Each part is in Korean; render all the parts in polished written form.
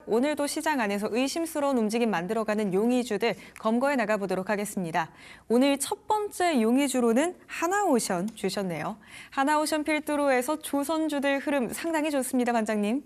오늘도 시장 안에서 의심스러운 움직임 만들어가는 용의주들 검거해 나가보도록 하겠습니다. 오늘 첫 번째 용의주로는 하나오션 주셨네요. 하나오션 필두로 해서 조선주들 흐름 상당히 좋습니다, 반장님.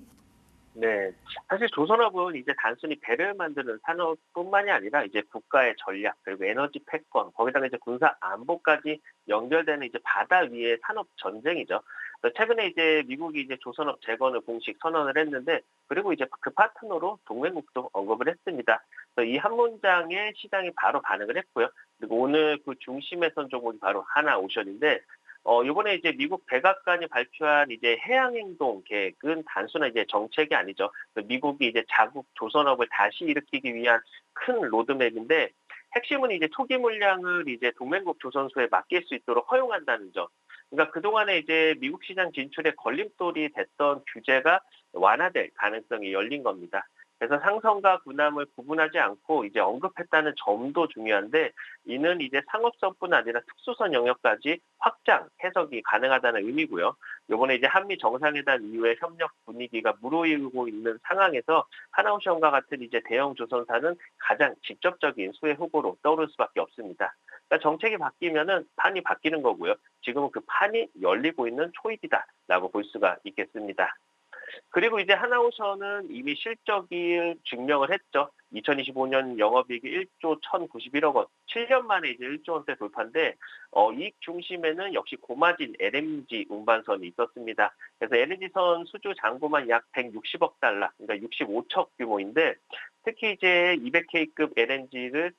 네. 사실 조선업은 이제 단순히 배를 만드는 산업뿐만이 아니라 이제 국가의 전략, 그리고 에너지 패권, 거기다가 이제 군사 안보까지 연결되는 이제 바다 위의 산업 전쟁이죠. 그래서 최근에 이제 미국이 이제 조선업 재건을 공식 선언을 했는데, 그리고 이제 그 파트너로 동맹국도 언급을 했습니다. 그래서 이 한 문장에 시장이 바로 반응을 했고요. 그리고 오늘 그 중심에 선 종목이 바로 하나오션인데, 요번에 이제 미국 백악관이 발표한 이제 해양행동 계획은 단순한 이제 정책이 아니죠. 그 미국이 이제 자국 조선업을 다시 일으키기 위한 큰 로드맵인데, 핵심은 이제 초기 물량을 이제 동맹국 조선소에 맡길 수 있도록 허용한다는 점. 그러니까 그동안에 이제 미국 시장 진출에 걸림돌이 됐던 규제가 완화될 가능성이 열린 겁니다. 그래서 상선과 군함을 구분하지 않고 이제 언급했다는 점도 중요한데, 이는 이제 상업선뿐 아니라 특수선 영역까지 확장, 해석이 가능하다는 의미고요. 이번에 이제 한미 정상회담 이후에 협력 분위기가 무르익고 있는 상황에서 하나오션과 같은 이제 대형 조선사는 가장 직접적인 수혜 후보로 떠오를 수밖에 없습니다. 그러니까 정책이 바뀌면은 판이 바뀌는 거고요. 지금은 그 판이 열리고 있는 초입이다라고 볼 수가 있겠습니다. 그리고 이제 하나오션은 이미 실적을 증명을 했죠. 2025년 영업이익이 1조 1,091억 원, 7년 만에 이제 1조 원대 돌파인데, 이익 중심에는 역시 고마진 LNG 운반선이 있었습니다. 그래서 LNG선 수주 잔고만 약 160억 달러, 그러니까 65척 규모인데, 특히 이제 200K급 LNG를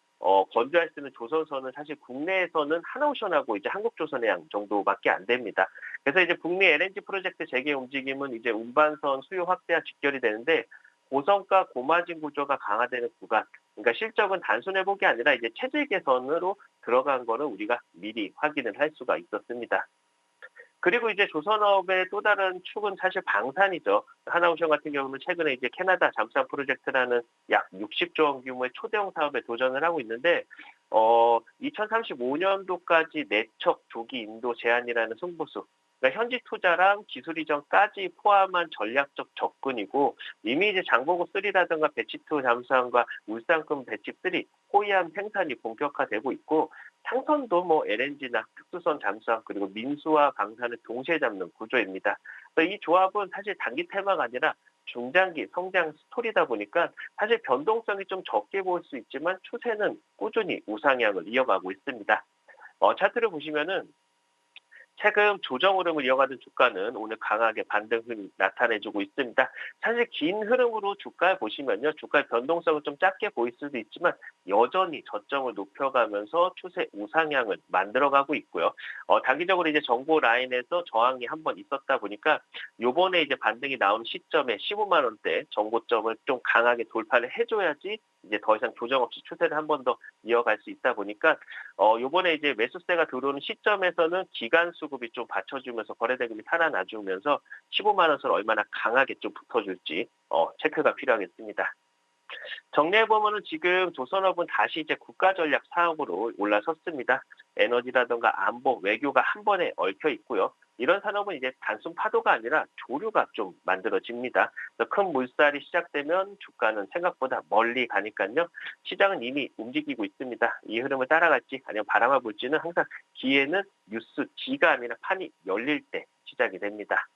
건조할 수 있는 조선선은 사실 국내에서는 하나오션하고 이제 한국조선해양 정도밖에 안 됩니다. 그래서 이제 북미 LNG 프로젝트 재개 움직임은 이제 운반선 수요 확대와 직결이 되는데, 고성가 고마진 구조가 강화되는 구간, 그러니까 실적은 단순 회복이 아니라 이제 체질 개선으로 들어간 거는 우리가 미리 확인을 할 수가 있었습니다. 그리고 이제 조선업의 또 다른 축은 사실 방산이죠. 하나오션 같은 경우는 최근에 이제 캐나다 잠수함 프로젝트라는 약 60조 원 규모의 초대형 사업에 도전을 하고 있는데, 2035년도까지 내척 조기 인도 제한이라는 승부수. 그러니까 현지 투자랑 기술 이전까지 포함한 전략적 접근이고, 이미 이제 장보고 3라든가 배치2 잠수함과 울산급 배치3 호위함 생산이 본격화되고 있고, 상선도 뭐 LNG나 특수선 잠수함 그리고 민수와 방산을 동시에 잡는 구조입니다. 그래서 이 조합은 사실 단기 테마가 아니라 중장기 성장 스토리다 보니까 사실 변동성이 좀 적게 보일 수 있지만 추세는 꾸준히 우상향을 이어가고 있습니다. 차트를 보시면은 최근 조정 흐름을 이어가던 주가는 오늘 강하게 반등 흐름이 나타내주고 있습니다. 사실 긴 흐름으로 주가를 보시면요, 주가의 변동성은 좀 작게 보일 수도 있지만 여전히 저점을 높여가면서 추세 우상향을 만들어가고 있고요. 단기적으로 이제 정보 라인에서 저항이 한번 있었다 보니까 요번에 이제 반등이 나오는 시점에 15만 원대 정고점을 좀 강하게 돌파를 해줘야지 이제 더 이상 조정 없이 추세를 한 번 더 이어갈 수 있다 보니까, 요번에 이제 매수세가 들어오는 시점에서는 기간 수급이 좀 받쳐주면서 거래대금이 살아나주면서 15만 원선 얼마나 강하게 좀 붙어줄지 체크가 필요하겠습니다. 정리해보면은 지금 조선업은 다시 이제 국가전략 사업으로 올라섰습니다. 에너지라든가 안보, 외교가 한 번에 얽혀 있고요. 이런 산업은 이제 단순 파도가 아니라 조류가 좀 만들어집니다. 그래서 큰 물살이 시작되면 주가는 생각보다 멀리 가니까요. 시장은 이미 움직이고 있습니다. 이 흐름을 따라갈지 아니면 바라봐 볼지는 항상 기회는 뉴스 G가 아니라 판이 열릴 때 시작이 됩니다.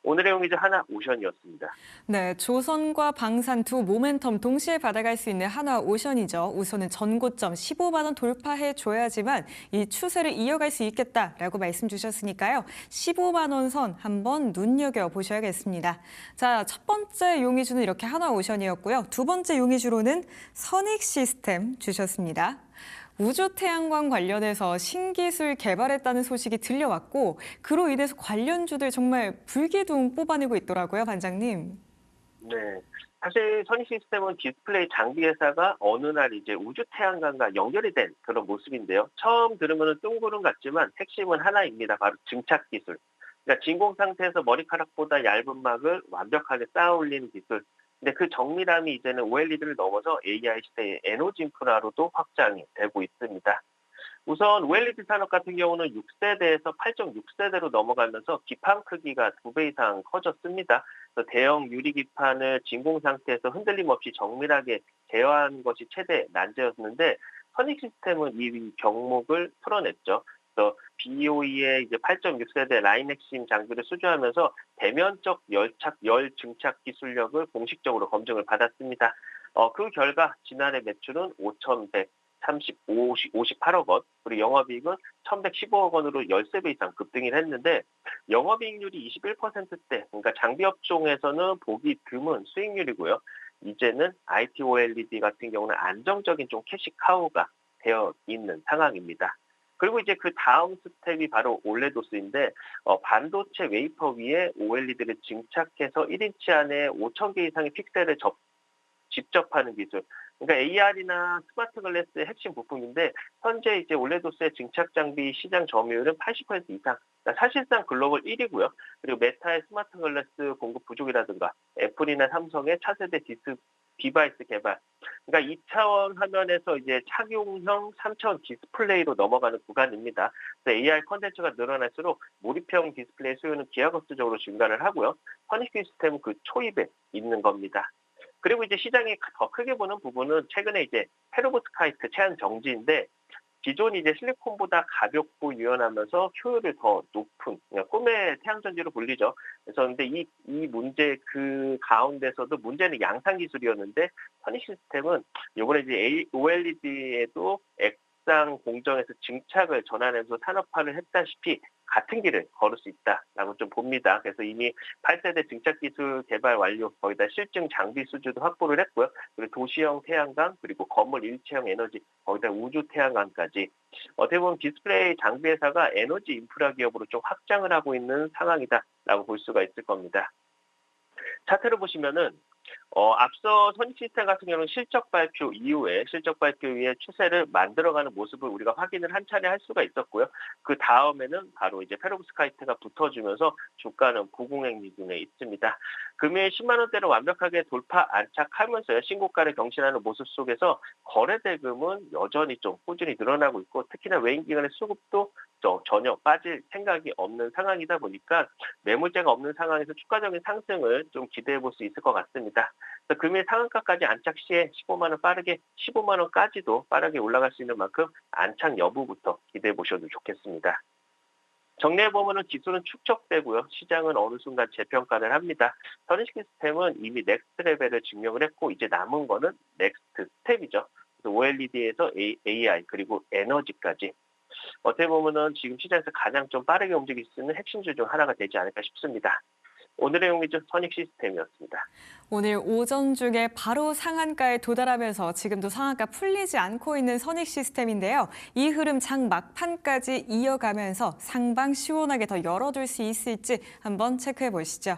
오늘의 용의주 하나오션이었습니다. 네, 조선과 방산 두 모멘텀 동시에 받아갈 수 있는 하나오션이죠. 우선은 전고점 15만 원 돌파해 줘야지만 이 추세를 이어갈 수 있겠다라고 말씀 주셨으니까요. 15만 원 선 한번 눈여겨보셔야겠습니다. 자, 첫 번째 용의주는 이렇게 하나오션이었고요. 두 번째 용의주로는 선익시스템 주셨습니다. 우주 태양광 관련해서 신기술 개발했다는 소식이 들려왔고, 그로 인해서 관련주들 정말 불기둥 뽑아내고 있더라고요, 반장님. 네. 사실 선희 시스템은 디스플레이 장비 회사가 어느 날 이제 우주 태양광과 연결이 된 그런 모습인데요. 처음 들으면 뜬구름 같지만 핵심은 하나입니다. 바로 증착 기술. 그러니까 진공 상태에서 머리카락보다 얇은 막을 완벽하게 쌓아 올리는 기술. 근데 그 정밀함이 이제는 OLED를 넘어서 AI 시대의 에너지 인프라로도 확장이 되고 있습니다. 우선 OLED 산업 같은 경우는 6세대에서 8.6세대로 넘어가면서 기판 크기가 2배 이상 커졌습니다. 그래서 대형 유리 기판을 진공 상태에서 흔들림 없이 정밀하게 제어하는 것이 최대 난제였는데 선익 시스템은 이 경목을 풀어냈죠. 그래서 BOE의 이제 8.6세대 라인 핵심 장비를 수주하면서 대면적 열 증착 기술력을 공식적으로 검증을 받았습니다. 그 결과 지난해 매출은 5,158억 원, 그리고 영업이익은 1,115억 원으로 13배 이상 급등을 했는데 영업이익률이 21%대, 그러니까 장비 업종에서는 보기 드문 수익률이고요. 이제는 IT OLED 같은 경우는 안정적인 좀 캐시 카우가 되어 있는 상황입니다. 그리고 이제 그 다음 스텝이 바로 올레도스인데 반도체 웨이퍼 위에 OLED를 증착해서 1인치 안에 5,000개 이상의 픽셀을 직접 하는 기술. 그러니까 AR이나 스마트 글래스의 핵심 부품인데 현재 이제 올레도스의 증착 장비 시장 점유율은 80% 이상. 그러니까 사실상 글로벌 1위고요. 그리고 메타의 스마트 글래스 공급 부족이라든가 애플이나 삼성의 차세대 디바이스 개발. 그러니까 2차원 화면에서 이제 착용형 3차원 디스플레이로 넘어가는 구간입니다. 그래서 AR 컨텐츠가 늘어날수록 몰입형 디스플레이 수요는 기하급수적으로 증가를 하고요. 선익 시스템은 그 초입에 있는 겁니다. 그리고 이제 시장이 더 크게 보는 부분은 최근에 이제 페로브스카이트 제한 정지인데 기존 이제 실리콘보다 가볍고 유연하면서 효율을 더 높은 꿈의 태양전지로 불리죠. 그래서 근데 이 문제 그 가운데서도 문제는 양산 기술이었는데 선익 시스템은 이번에 이제 OLED에도 액상 공정에서 증착을 전환해서 산업화를 했다시피 같은 길을 걸을 수 있다라고 좀 봅니다. 그래서 이미 8세대 증착 기술 개발 완료, 거기다 실증 장비 수주도 확보를 했고요. 그리고 도시형 태양광, 그리고 건물 일체형 에너지, 거기다 우주 태양광까지 어떻게 보면 디스플레이 장비 회사가 에너지 인프라 기업으로 좀 확장을 하고 있는 상황이다라고 볼 수가 있을 겁니다. 차트를 보시면은 앞서 선익 시스템 같은 경우는 실적 발표 이후에 추세를 만들어가는 모습을 우리가 확인을 한 차례 할 수가 있었고요. 그 다음에는 바로 이제 페로브스카이트가 붙어주면서 주가는 부궁행 미군에 있습니다. 금일 10만 원대를 완벽하게 돌파 안착하면서 신고가를 경신하는 모습 속에서 거래 대금은 여전히 좀 꾸준히 늘어나고 있고 특히나 외인 기관의 수급도 전혀 빠질 생각이 없는 상황이다 보니까 매물대가 없는 상황에서 추가적인 상승을 좀 기대해 볼 수 있을 것 같습니다. 그래서 금일 상한가까지 안착 시에 15만 원까지도 빠르게 올라갈 수 있는 만큼 안착 여부부터 기대해 보셔도 좋겠습니다. 정리해 보면은 지수는 축적되고요. 시장은 어느 순간 재평가를 합니다. 선익 시스템은 이미 넥스트 레벨을 증명을 했고 이제 남은 거는 넥스트 스텝이죠. 그래서 OLED에서 AI 그리고 에너지까지 어떻게 보면은 지금 시장에서 가장 좀 빠르게 움직일 수 있는 핵심주 중 하나가 되지 않을까 싶습니다. 오늘의 용의주 선익 시스템이었습니다. 오늘 오전 중에 바로 상한가에 도달하면서 지금도 상한가 풀리지 않고 있는 선익 시스템인데요. 이 흐름 장 막판까지 이어가면서 상방 시원하게 더 열어둘 수 있을지 한번 체크해 보시죠.